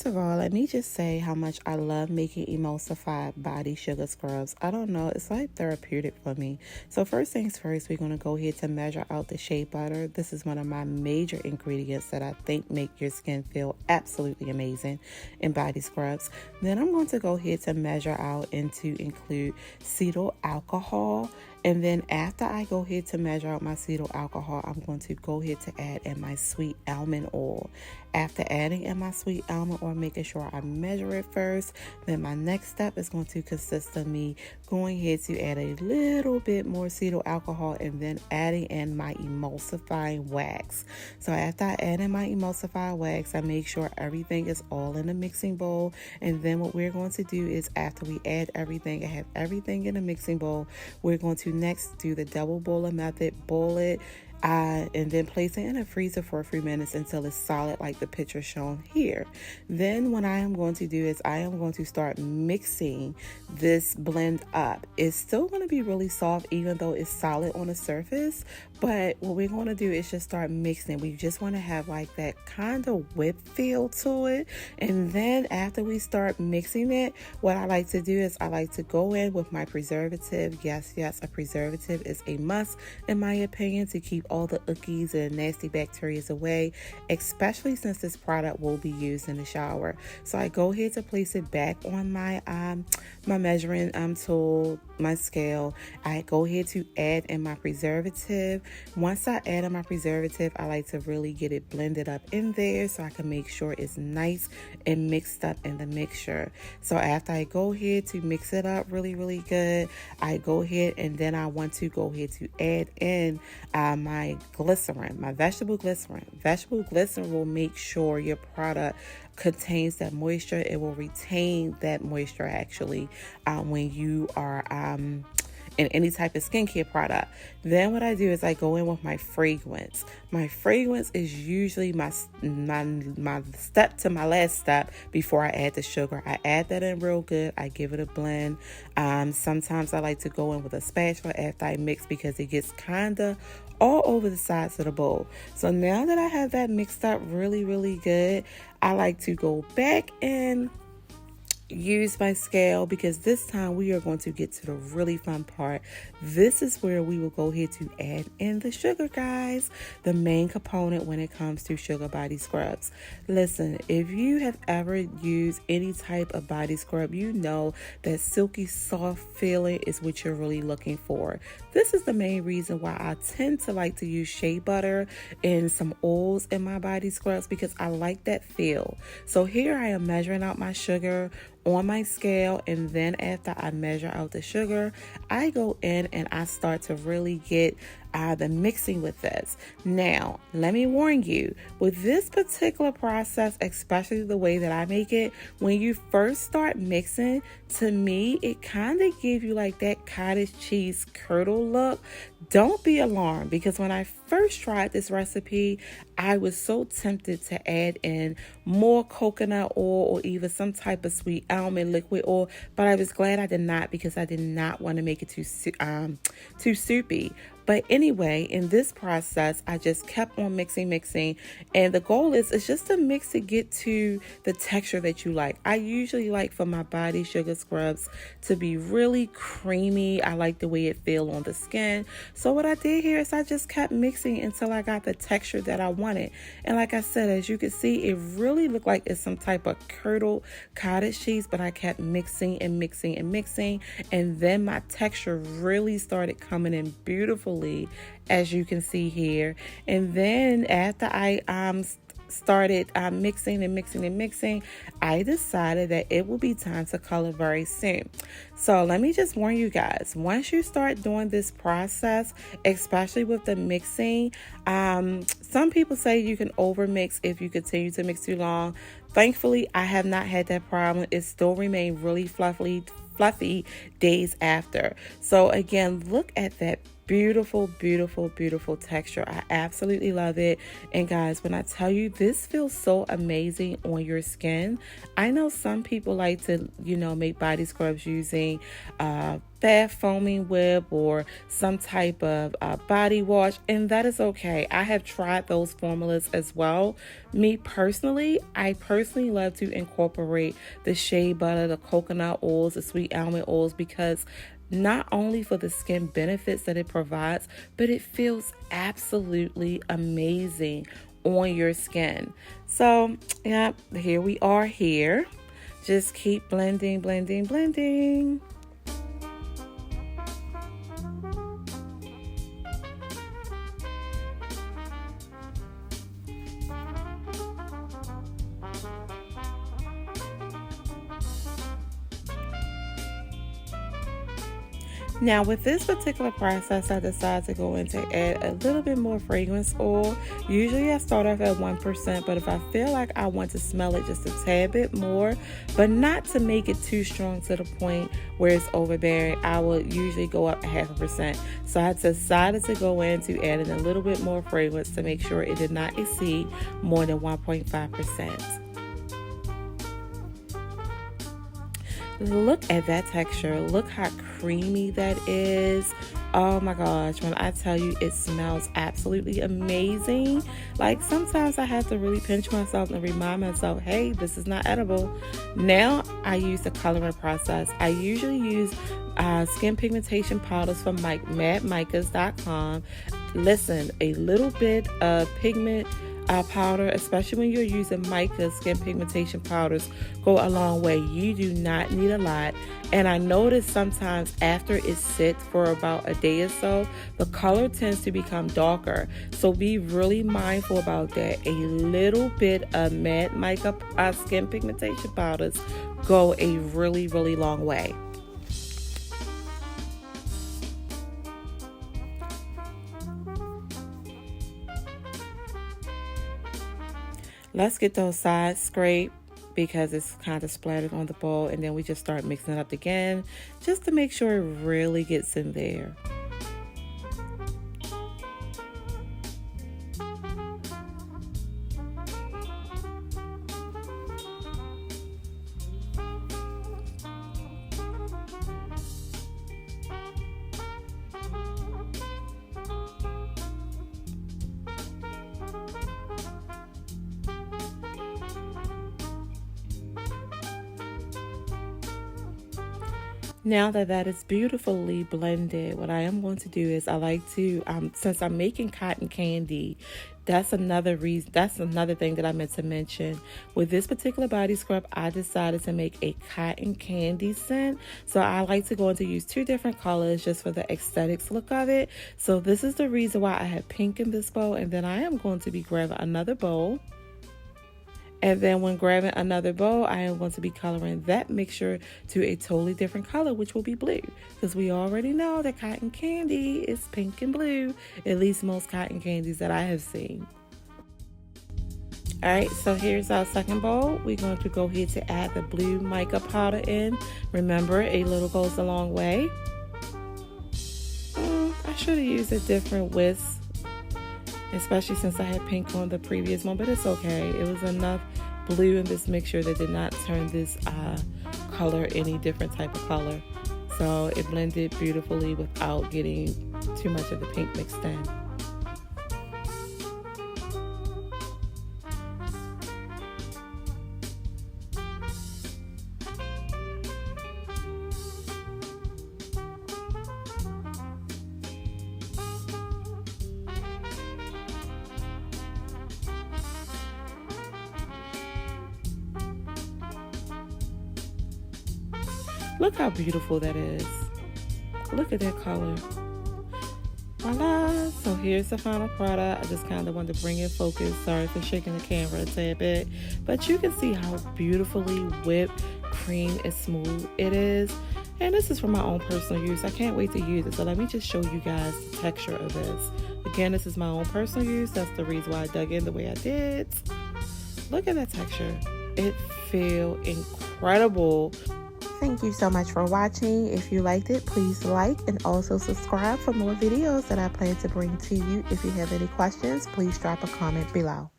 First of all, let me just say how much I love making emulsified body sugar scrubs. I don't know, it's like therapeutic for me. So first things first, we're going to go ahead to measure out the Shea Butter. This is one of my major ingredients that I think make your skin feel absolutely amazing in body scrubs. Then I'm going to go ahead to measure out and to include Cetyl Alcohol. And then after I go ahead to measure out my Cetyl Alcohol, I'm going to go ahead to add in my sweet almond oil. After adding in my sweet almond oil, making sure I measure it first, then my next step is going to consist of me going ahead to add a little bit more Cetyl Alcohol and then adding in my emulsifying wax. So after I add in my emulsifying wax, I make sure everything is all in a mixing bowl. And then what we're going to do is after we add everything and have everything in a mixing bowl, we're going to next do the double boiler method, boil it, and then place it in a freezer for a few minutes until it's solid like the picture shown here. Then what I am going to do is I am going to start mixing this blend up. It's still going to be really soft even though it's solid on the surface, but what we're going to do is just start mixing. We just want to have like that kind of whip feel to it. And then after we start mixing it, what I like to do is I like to go in with my preservative. Yes, a preservative is a must in my opinion to keep all the ookies and nasty bacteria away, especially since this product will be used in the shower. So I go ahead to place it back on my my measuring tool, my scale. I go ahead to add in my preservative. Once I add in my preservative, I like to really get it blended up in there so I can make sure it's nice and mixed up in the mixture. So after I go ahead to mix it up really good, I go ahead and then I want to go ahead to add in my glycerin, my vegetable glycerin. Vegetable glycerin will make sure your product contains that moisture. It will retain that moisture actually when you are in any type of skincare product. Then what I do is I go in with my fragrance. My fragrance is usually my step to my last step before I add the sugar. I add that in real good. I give it a blend. Sometimes I like to go in with a spatula after I mix because it gets kind of all over the sides of the bowl. So now that I have that mixed up really good, I like to go back and use my scale because this time we are going to get to the really fun part. This is where we will go ahead to add in the sugar, guys, the main component when it comes to sugar body scrubs. Listen, if you have ever used any type of body scrub, you know that silky soft feeling is what you're really looking for. This is the main reason why I tend to like to use shea butter and some oils in my body scrubs because I like that feel. So here I am measuring out my sugar on my scale, and then after I measure out the sugar, I go in and I start to really get the mixing with this. Now, let me warn you, with this particular process, especially the way that I make it, when you first start mixing, to me, it kind of gives you like that cottage cheese curdle look. Don't be alarmed because when I first tried this recipe, I was so tempted to add in more coconut oil or even some type of sweet almond liquid oil, but I was glad I did not because I did not want to make it too soupy. But anyway, in this process, I just kept on mixing. And the goal is just to mix to get to the texture that you like. I usually like for my body sugar scrubs to be really creamy. I like the way it feels on the skin. So what I did here is I just kept mixing until I got the texture that I wanted. And like I said, as you can see, it really looked like it's some type of curdled cottage cheese, but I kept mixing. And then my texture really started coming in beautifully, as you can see here. And then after I started mixing, I decided that it will be time to color very soon. So let me just warn you guys, once you start doing this process, especially with the mixing, some people say you can overmix if you continue to mix too long. Thankfully, I have not had that problem. It still remained really fluffy days after. So again, look at that Beautiful, beautiful, beautiful texture. I absolutely love it. And guys, when I tell you, this feels so amazing on your skin. I know some people like to, make body scrubs using bath foaming whip or some type of body wash, and that is okay. I have tried those formulas as well. Me personally, I personally love to incorporate the shea butter, the coconut oils, the sweet almond oils, because not only for the skin benefits that it provides, but it feels absolutely amazing on your skin. So, yeah, here we are here. Just keep blending, blending, blending. Now with this particular process, I decided to go in to add a little bit more fragrance oil. Usually I start off at 1%, but if I feel like I want to smell it just a tad bit more, but not to make it too strong to the point where it's overbearing, I will usually go up 0.5%. So I decided to go in to add in a little bit more fragrance to make sure it did not exceed more than 1.5%. Look at that texture. Look how creamy that is. Oh my gosh, when I tell you, it smells absolutely amazing. Like, sometimes I have to really pinch myself and remind myself, hey, this is not edible. Now I use the coloring process. I usually use skin pigmentation powders from madmicas.com. Listen, a little bit of pigment powder, especially when you're using mica skin pigmentation powders, go a long way. You do not need a lot. And I notice sometimes after it sits for about a day or so, the color tends to become darker. So be really mindful about that. A little bit of Mad Mica skin pigmentation powders go a really, really long way. Let's get those sides scraped because it's kind of splattered on the bowl, and then we just start mixing it up again just to make sure it really gets in there. Now that that is beautifully blended, what I am going to do is I like to, since I'm making cotton candy, that's another reason, that's another thing that I meant to mention. With this particular body scrub, I decided to make a cotton candy scent. So I like to go into use 2 different colors just for the aesthetics look of it. So this is the reason why I have pink in this bowl, and then I am going to be grabbing another bowl. And then when grabbing another bowl, I am going to be coloring that mixture to a totally different color, which will be blue. Because we already know that cotton candy is pink and blue, at least most cotton candies that I have seen. Alright, so here's our second bowl. We're going to go ahead to add the blue mica powder in. Remember, a little goes a long way. I should have used a different whisk, especially since I had pink on the previous one, but it's okay. It was enough blue in this mixture that did not turn this color any different type of color. So it blended beautifully without getting too much of the pink mixed in. Look how beautiful that is. Look at that color. Voila! So here's the final product. I just kind of wanted to bring it focus. Sorry for shaking the camera a tad bit. But you can see how beautifully whipped cream and smooth it is. And this is for my own personal use. I can't wait to use it. So let me just show you guys the texture of this. Again, this is my own personal use. That's the reason why I dug in the way I did. Look at that texture. It feels incredible. Thank you so much for watching. If you liked it, please like and also subscribe for more videos that I plan to bring to you. If you have any questions, please drop a comment below.